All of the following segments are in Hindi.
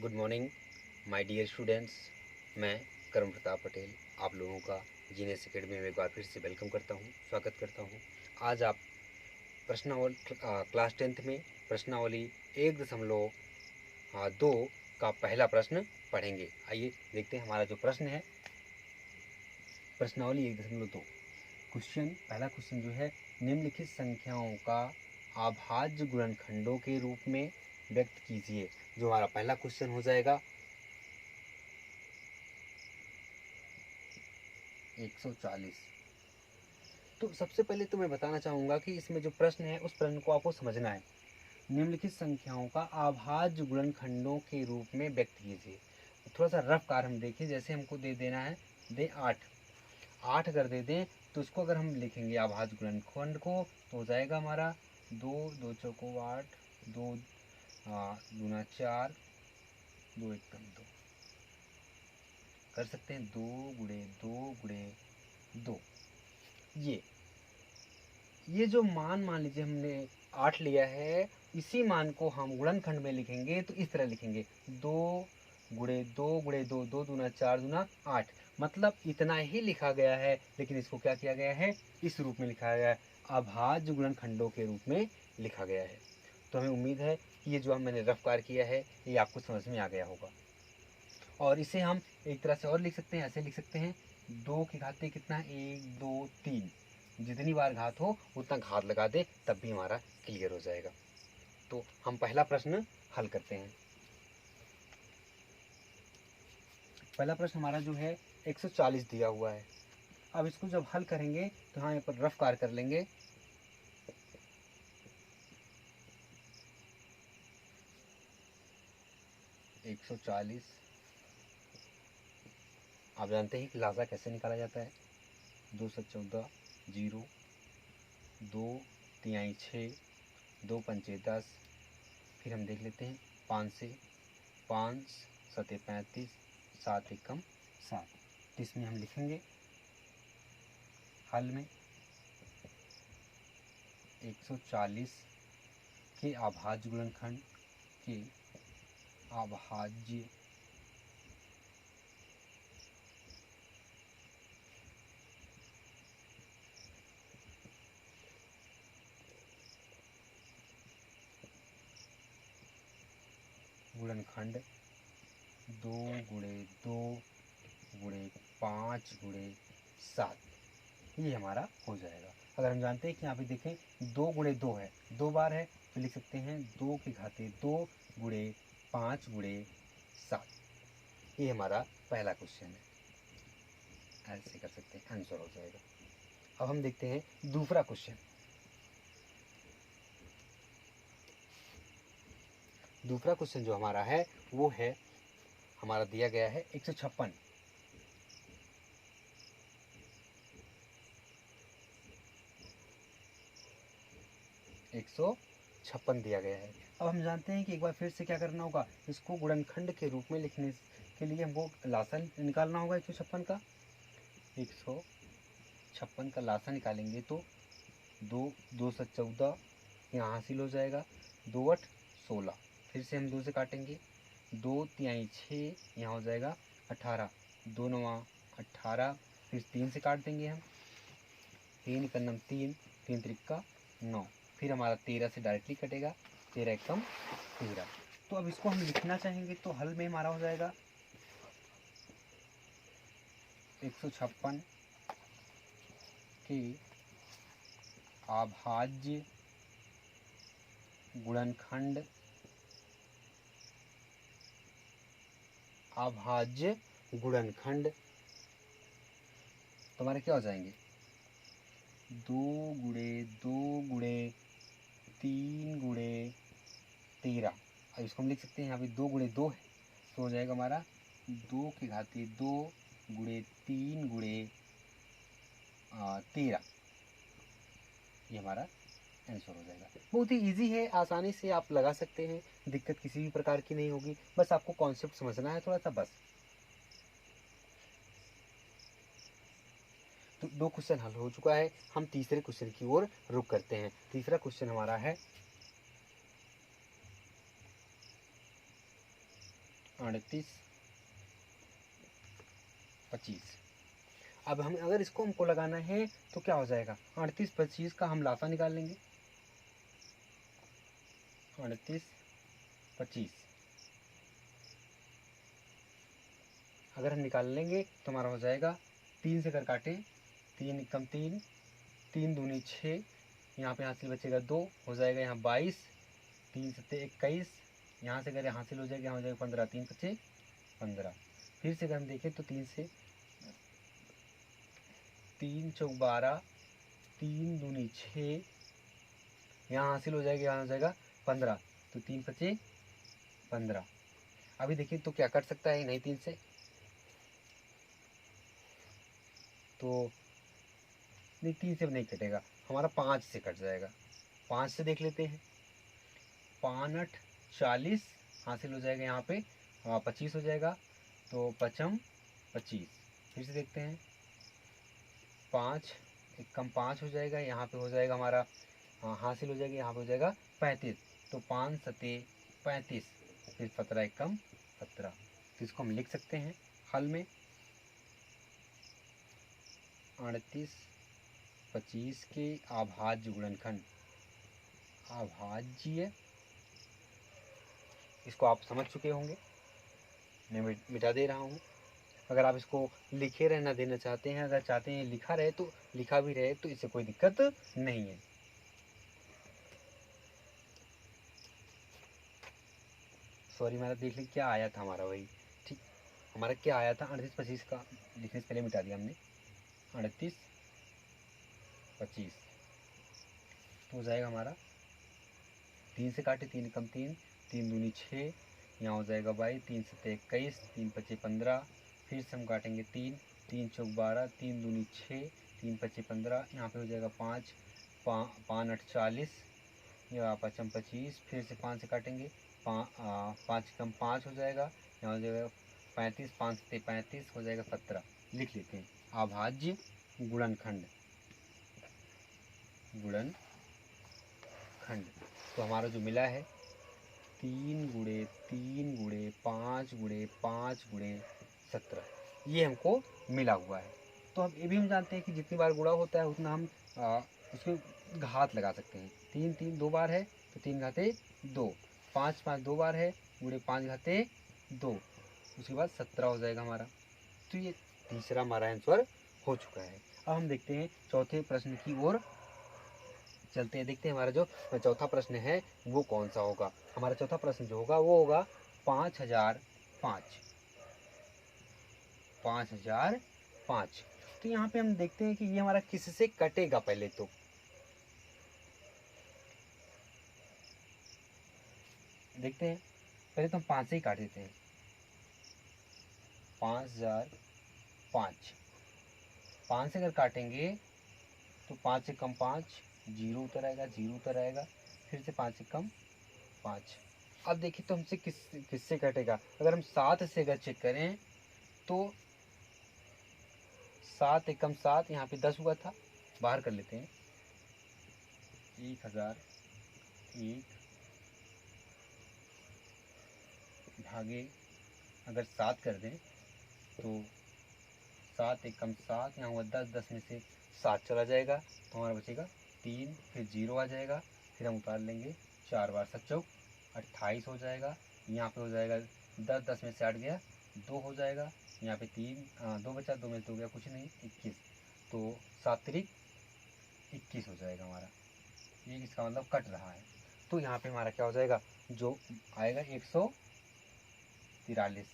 Good morning my dear students. मैं करण प्रताप पटेल आप लोगों का जीनियस एकेडमी में एक बार फिर से वेलकम करता हूं, स्वागत करता हूं। आज आप प्रश्नावली क्लास 10th में प्रश्नावली 1.2 का पहला प्रश्न पढ़ेंगे। आइए देखते हैं हमारा जो प्रश्न है। प्रश्नावली 1.2 क्वेश्चन, पहला क्वेश्चन जो है, निम्नलिखित संख्याओं का अभाज्य गुणनखंडों के रूप में व्यक्त कीजिए। जो हमारा पहला क्वेश्चन हो जाएगा 140। तो सबसे पहले तो मैं बताना चाहूँगा कि इसमें जो प्रश्न है उस प्रश्न को आपको समझना है। निम्नलिखित संख्याओं का अभाज्य गुणनखंडों के रूप में व्यक्त कीजिए। थोड़ा सा रफ कार्य हम देखें। जैसे हमको दे देना है, दे 8 अगर दे दें तो उसको अगर हम लिखेंगे अभाज्य गुणनखंड को तो हो जाएगा हमारा 2 2 चौको 8, 2 दूना 4, 2 एकम 2। कर सकते हैं 2 गुणे 2 गुणे 2। ये जो मान लीजिए हमने 8 लिया है, इसी मान को हम गुणनखंड में लिखेंगे तो इस तरह लिखेंगे 2 गुणे 2 गुणे 2, 2 दूना 4 दूना 8। मतलब इतना ही लिखा गया है, लेकिन इसको क्या किया गया है, इस रूप में लिखा गया है, अभाज्य गुणनखंडों के रूप में लिखा गया है। तो हमें उम्मीद है कि ये जो मैंने रफ कार्य किया है ये आपको समझ में आ गया होगा। और इसे हम एक तरह से और लिख सकते हैं, ऐसे लिख सकते हैं 2 की घात कितना है, 1 2 3। जितनी बार घात हो उतना घात लगा दे, तब भी हमारा क्लियर हो जाएगा। तो हम पहला प्रश्न हल करते हैं। पहला प्रश्न हमारा जो है 140 दिया हुआ है। अब इसको जब हल करेंगे तो हम यहाँ पर रफ कार्य कर लेंगे। एक 140, आप जानते हैं कि लासा कैसे निकाला जाता है। 2 7 14 0, 2 3 6, 2 पंचे 10। फिर हम देख लेते हैं 5 से, 5 7 35, 7 एकम 7। तो इसमें हम लिखेंगे हल में 140 के अभाज्य गुणनखंड के अभाज्य गुणनखंड 2 गुणे 2 गुणे 5 गुणे 7, ये हमारा हो जाएगा। अगर हम जानते हैं कि यहाँ पे देखें 2 गुणे 2 है, 2 बार है, तो लिख सकते हैं 2 की घाते 2 गुणे 5 गुणे 7। ये हमारा पहला क्वेश्चन है, ऐसे कर सकते हैं, आंसर हो जाएगा। अब हम देखते हैं दूसरा क्वेश्चन। दूसरा क्वेश्चन जो हमारा है वो है, हमारा दिया गया है 156। 156 दिया गया है। अब हम जानते हैं कि एक बार फिर से क्या करना होगा, इसको गुणनखंड के रूप में लिखने के लिए हमको लासा निकालना होगा 156 का। 156 का लासा निकालेंगे तो 2 2 7 14 यहाँ हासिल हो जाएगा, 2 8 16। फिर से हम 2 से काटेंगे, 2 3 6 यहाँ हो जाएगा 18, 2 9 18। फिर 3 से काट देंगे हम, 3 कन्नम 3, 3 त्रिक्का 9। फिर हमारा 13 से डायरेक्टली कटेगा, 13 एकम 13। तो अब इसको हम लिखना चाहेंगे तो हल में हमारा हो जाएगा 156 के अभाज्य गुणनखंड तो हमारे क्या हो जाएंगे, 2 गुणे 2 गुणे 3 गुणे 13। अब इसको हम लिख सकते हैं, यहाँ पे 2 गुणे 2 है तो हो जाएगा हमारा 2 की घाते 2 गुणे 3 गुणे 13। ये हमारा आंसर हो जाएगा। बहुत ही इजी है, आसानी से आप लगा सकते हैं, दिक्कत किसी भी प्रकार की नहीं होगी। बस आपको कॉन्सेप्ट समझना है थोड़ा सा, बस। तो 2 क्वेश्चन हल हो चुका है, हम तीसरे क्वेश्चन की ओर रुख करते हैं। तीसरा क्वेश्चन हमारा है 38, 25। अब हम अगर इसको हमको लगाना है तो क्या हो जाएगा, 38 25 का हम लासा निकाल लेंगे। 38 25 अगर हम निकाल लेंगे तो हमारा हो जाएगा, 3 से अगर काटें, 3 एकम 3, 3 दूनी 6, यहाँ पे हासिल बचेगा 2, हो जाएगा यहाँ 22, 3 सत्ते 21, यहाँ से अगर हासिल हो जाएगा, यहाँ हो जाएगा 15, 3 पच्चे 15। फिर से अगर हम देखें तो 3 से 3 चौक 12, 3 दूनी 6, यहाँ हासिल हो जाएगा, यहाँ हो जाएगा 15, तो 3 पच्चे 15। अभी देखिए तो क्या कट सकता है, नहीं 3 से, तो नहीं 3 से नहीं कटेगा, हमारा 5 से कट जाएगा। 5 से देख लेते हैं, 5 8 40 हासिल हो जाएगा, यहाँ पे 25 हो जाएगा, तो 5 25। फिर से देखते हैं, 5 एकम 5 हो जाएगा, यहाँ पे हो जाएगा हमारा हासिल हो जाएगा, यहाँ पे हो जाएगा 35, तो 5 सत्ते 35, फिर 17 एकम 17। तो इसको हम लिख सकते हैं हल में, 38 25 के अभाज्य गुणनखंड, अभाज्य, इसको आप समझ चुके होंगे, मैं मिटा दे रहा हूँ। अगर आप इसको लिखे रहना देना चाहते हैं, अगर चाहते हैं लिखा रहे तो लिखा भी रहे, तो इससे कोई दिक्कत नहीं है। सॉरी, मेरा देख लीजिए क्या आया था हमारा, वही ठीक, हमारा क्या आया था, 38 25 का लिखने से पहले मिटा दिया हमने, 38 25 तो हो जाएगा हमारा, 3 से काटे, 3 कम 3, 3 दूनी 6, यहाँ हो जाएगा 22, 3 सत्ते 21, 3 पच्चे 15, फिर से हम काटेंगे 3, 3 चौक 12, 3 दूनी 6, 3 पच्चे 15, यहाँ पे हो जाएगा 5, 5 8 40, या 5 25, फिर से 5 से काटेंगे, 5 कम 5 हो जाएगा, यहाँ हो जाएगा 35, 5 सत्ते 35, हो जाएगा 17। लिख लेते हैं, अभाज्य गुणनखंड, गुणनखंड। तो हमारा जो मिला है, 3 गुणे 3 गुणे 5 गुणे 5 गुणे 17, ये हमको मिला हुआ है। तो अब ये भी हम जानते हैं कि जितनी बार गुणा होता है उतना हम उसमें घात लगा सकते हैं। 3 3 2 बार है तो 3 घाते 2, 5 5 2 बार है, गुणे 5 घाते 2, उसके बाद 17 हो जाएगा हमारा। तो ये तीसरा हमारा आंसर हो चुका है। अब हम देखते हैं चौथे प्रश्न की ओर चलते हैं, देखते हैं हमारा जो चौथा प्रश्न है वो कौन सा होगा। हमारा चौथा प्रश्न जो होगा वो होगा 5005, 5005। तो यहाँ पे हम देखते हैं कि ये हमारा किससे कटेगा, पहले तो देखते हैं, पहले तो हम 5 से ही काट देते हैं, 5005, 5 से अगर काटेंगे तो 5 से कम 5, 0 उतर आएगा, 0 उतर आएगा, फिर से 5 से कम 5। अब देखिए तो हमसे किससे कटेगा, अगर हम 7 से अगर चेक करें तो 7 एकम 7, यहाँ पे 10 हुआ था, बाहर कर लेते हैं, 1001 भागे अगर 7 कर दें तो 7 एकम 7, यहाँ हुआ 10, 10 में से 7 चला जाएगा, तो हमारा बचेगा 3, फिर 0 आ जाएगा, फिर हम उतार लेंगे, 4 बार 7 चौक 28 हो जाएगा, यहाँ पे हो जाएगा 10, 10 में से 8 गया 2 हो जाएगा, यहाँ पे 2 बचा, 2 में से 2 गया कुछ नहीं, 21, तो 7 तिरिक 21 हो जाएगा हमारा, ये इसका मतलब कट रहा है। तो यहाँ पे हमारा क्या हो जाएगा, जो आएगा 143।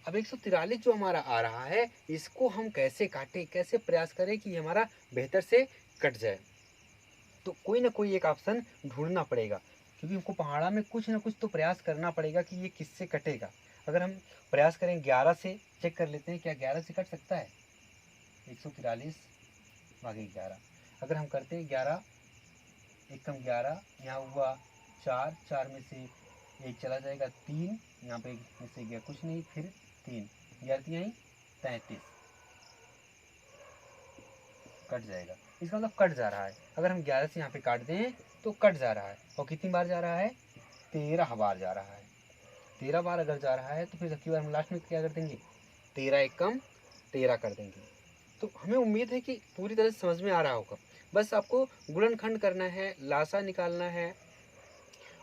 अब 143 जो हमारा आ रहा है, इसको हम कैसे काटें, कैसे प्रयास करें कि हमारा बेहतर से कट जाए। तो कोई ना कोई एक ऑप्शन ढूंढना पड़ेगा, क्योंकि हमको पहाड़ा में कुछ ना कुछ तो प्रयास करना पड़ेगा कि ये किससे कटेगा। अगर हम प्रयास करें 11 से, चेक कर लेते हैं क्या 11 से कट सकता है, 143 भागे 11, अगर हम करते हैं 11 एकम 11, यहाँ हुआ 4, 4 में से 1 चला जाएगा 3, यहाँ पे 1 में से गया कुछ नहीं, फिर 3, 11 3 33, कट जाएगा, इसका मतलब कट जा रहा है। अगर हम 11 से यहाँ पे काट दें तो कट जा रहा है, और कितनी बार जा रहा है, 13 बार जा रहा है। 13 बार अगर जा रहा है तो फिर सबकी बार हम लास्ट में क्या कर देंगे, 13 एक कम 13 कर देंगे। तो हमें उम्मीद है कि पूरी तरह से समझ में आ रहा होगा। बस आपको गुणनखंड करना है, लासा निकालना है,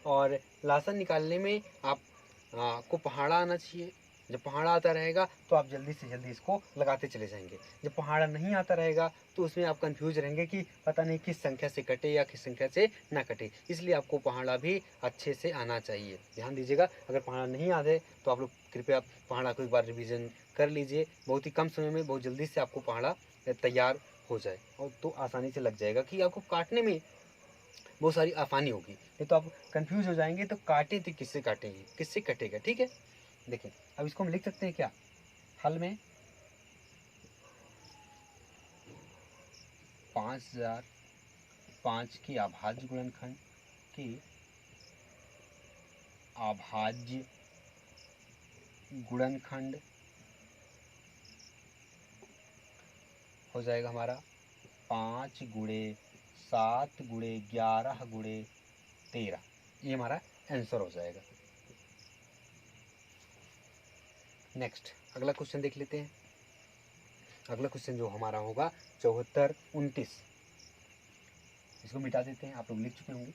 और लासा निकालने में आपको पहाड़ा आना चाहिए। जब पहाड़ा आता रहेगा तो आप जल्दी से जल्दी इसको लगाते चले जाएंगे। जब पहाड़ा नहीं आता रहेगा तो उसमें आप कंफ्यूज रहेंगे कि पता नहीं किस संख्या से कटे या किस संख्या से ना कटे। इसलिए आपको पहाड़ा भी अच्छे से आना चाहिए। ध्यान दीजिएगा, अगर पहाड़ा नहीं आए तो आप लोग कृपया पहाड़ा को एक बार रिवीजन कर लीजिए। बहुत ही कम समय में बहुत जल्दी से आपको पहाड़ा तैयार हो जाए, और तो आसानी से लग जाएगा कि आपको काटने में बहुत सारी आसानी होगी। नहीं तो आप कंफ्यूज हो जाएंगे तो काटे तो किससे काटेंगे, किससे कटेगा। ठीक है, देखिए अब इसको हम लिख सकते हैं क्या, हल में 5005 के अभाज्य गुणनखंड के अभाज्य गुणनखंड हो जाएगा हमारा 5 गुणे 7 गुणे 11 गुणे 13। ये हमारा आंसर हो जाएगा। नेक्स्ट अगला क्वेश्चन देख लेते हैं। अगला क्वेश्चन जो हमारा होगा 7429। इसको मिटा देते हैं, आप लोग लिख चुके होंगे।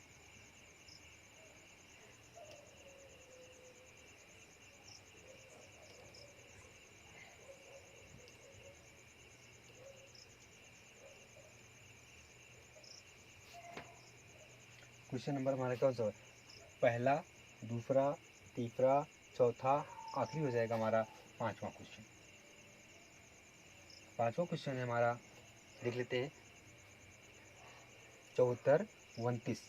क्वेश्चन नंबर हमारा क्या हो, पहला, दूसरा, तीसरा, चौथा, आखिरी हो जाएगा हमारा पांचवा क्वेश्चन। पांचवा क्वेश्चन है हमारा, देख लेते हैं 7429।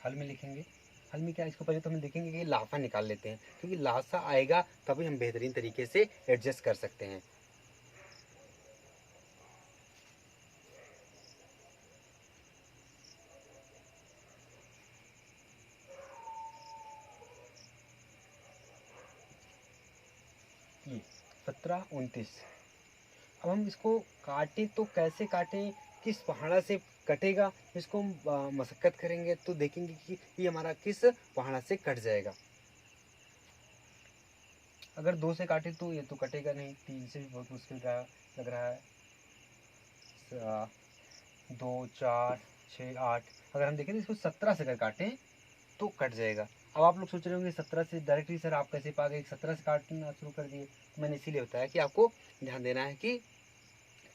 हल में लिखेंगे। हल में क्या, इसको पहले तो हम देखेंगे कि लाफा निकाल लेते हैं, क्योंकि लाफा आएगा तभी हम बेहतरीन तरीके से एडजस्ट कर सकते हैं। ये 1729। अब हम इसको काटे तो कैसे काटें, किस पहाड़ा से कटेगा, इसको हम मशक्कत करेंगे तो देखेंगे कि ये हमारा किस पहाड़ा से कट जाएगा। अगर 2 से काटे तो ये तो कटेगा नहीं, 3 से भी बहुत मुश्किल लग रहा है, 2 4 6 8। अगर हम देखें तो इसको 17 से अगर काटें तो कट जाएगा। अब आप लोग सोच रहे होंगे 17 से डायरेक्टली सर आप कैसे पा गए, 17 से काटना शुरू कर दिए। तो मैंने इसीलिए बताया कि आपको ध्यान देना है कि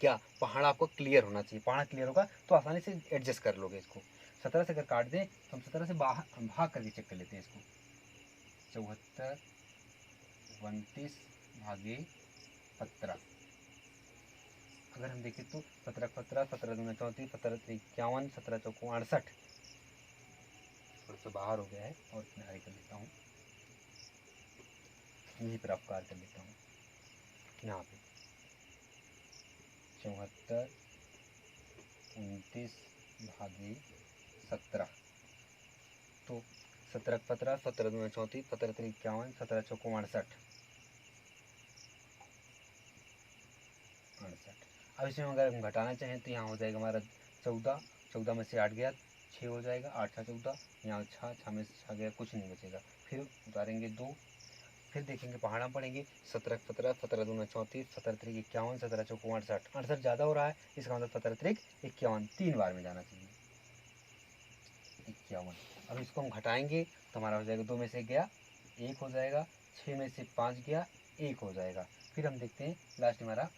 क्या पहाड़ा आपको क्लियर होना चाहिए। पहाड़ा क्लियर होगा तो आसानी से एडजस्ट कर लोगे इसको। 17 से अगर काट दें तो हम 17 से भाग करके चेक कर लेते हैं इसको। 7429 भागे 17। अगर हम देखें तो 17 17 17 दूना 34 17 51 17 चौको 68। थोड़ा सा बाहर हो गया है और किनारे कर लेता हूँ, यहीं पर अवकार कर लेता हूँ यहाँ पे। 7429 भागे 17। तो 17 17 17 दूना 34 17 51 17 चौको 68। अब इसमें अगर हम घटाना चाहें तो यहाँ हो जाएगा हमारा 14। 14 में से 8 गया, 6 हो जाएगा, 8 6 14। यहाँ 6 में से 6 गया, कुछ नहीं बचेगा। फिर उतारेंगे 2, फिर देखेंगे पहाड़ा पड़ेंगे। 17 17 17 दूना 34 17 3 51 17 चौको 68। 68 ज़्यादा हो रहा है, इसका मतलब 17 3 51, 3 बार में जाना चाहिए 51। अब इसको हम घटाएंगे तो हमारा हो जाएगा 2 में से 1 गया, 1 हो जाएगा, 6 में से 5 गया, 1 हो जाएगा। फिर हम देखते हैं लास्ट हमारा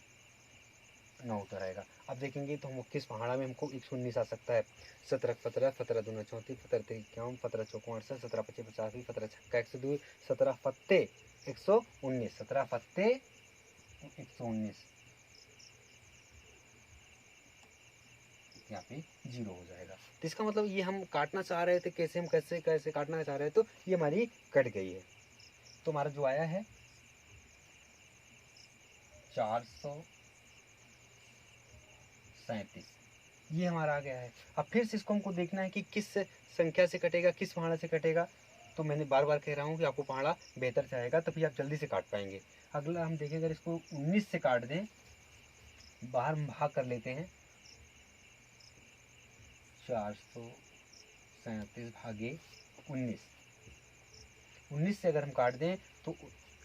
9 उतर आएगा। अब देखेंगे तो हम किस पहाड़ा में हमको 119 आ सकता है। 17 17 17 दूना 34 17 3 51 17 चौको 68 17 25 85 17 छक्का 102 17 फत्ते 119 17 फत्ते 119। यहाँ पे 0 हो जाएगा। तो इसका मतलब ये हम काटना चाह रहे थे, कैसे हम कैसे कैसे काटना चाह रहे थे, तो ये हमारी कट गई है। तो हमारा जो आया है 437, ये हमारा आ गया है। अब फिर से इसको हमको देखना है कि किस संख्या से कटेगा, किस पहाड़ा से कटेगा। तो मैंने बार बार कह रहा हूँ कि आपको पहाड़ा बेहतर से आएगा तभी आप जल्दी से काट पाएंगे। अगला हम देखें, अगर इसको 19 से काट दें, बाहर हम भाग कर लेते हैं 437 भागे 19। 19 से अगर हम काट दें तो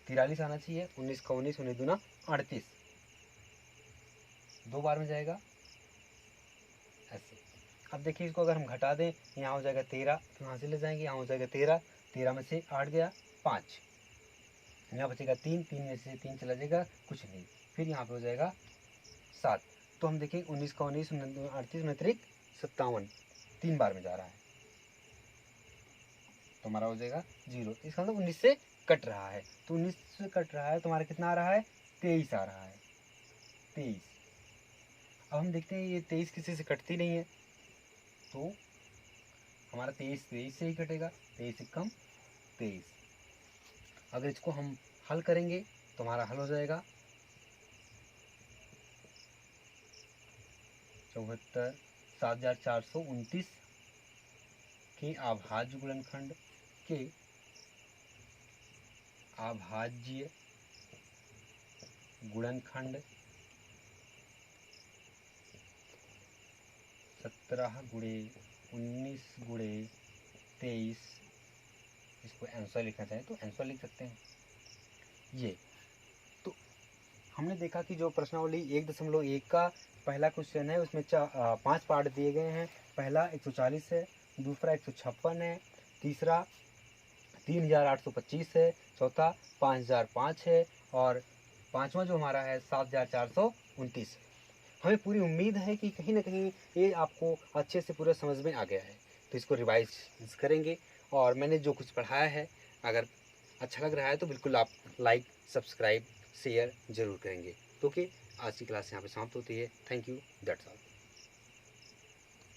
43 आना चाहिए। 19 का 19, 19 दूना 38, 2 बार में जाएगा ऐसे। अब देखिए इसको अगर हम घटा दें, यहाँ हो जाएगा 13, तो यहाँ से ले जाएंगे, यहाँ हो जाएगा 13, 13 में से 8 गया 5, यहाँ बचेगा 3, 3 में से 3 चला जाएगा कुछ नहीं, फिर यहाँ पे हो जाएगा 7। तो हम देखें 19 का 19, 38, 39, 57, 3 बार में जा रहा है, तो हमारा हो जाएगा 0। इसका मतलब 19 से कट रहा है, तो 19 से कट रहा है तो हमारा कितना आ रहा है, 23 आ रहा है, 23। अब हम देखते हैं ये 23 किसी से कटती नहीं है, तो हमारा 23 23 से ही कटेगा, 23 से कम 23। अगर इसको हम हल करेंगे तो हमारा हल हो जाएगा 74,429 के अभाज्य गुणनखंड के अभाज्य गुणनखंड 17 गुणे 19 गुणे 23, इसको आंसर लिखना चाहें तो आंसर लिख सकते हैं। ये तो हमने देखा कि जो प्रश्नावली 1.1 का पहला क्वेश्चन है उसमें 5 पार्ट दिए गए हैं। पहला 140 है, दूसरा 156 है, तीसरा 3825 है, चौथा 5005 है, और पांचवा जो हमारा है 7429 है। हमें पूरी उम्मीद है कि कहीं ना कहीं ये आपको अच्छे से पूरा समझ में आ गया है, तो इसको रिवाइज करेंगे। और मैंने जो कुछ पढ़ाया है अगर अच्छा लग रहा है तो बिल्कुल आप लाइक, सब्सक्राइब, शेयर जरूर करेंगे। तो कि आज की क्लास यहाँ पे समाप्त होती है। Thank you, that's all.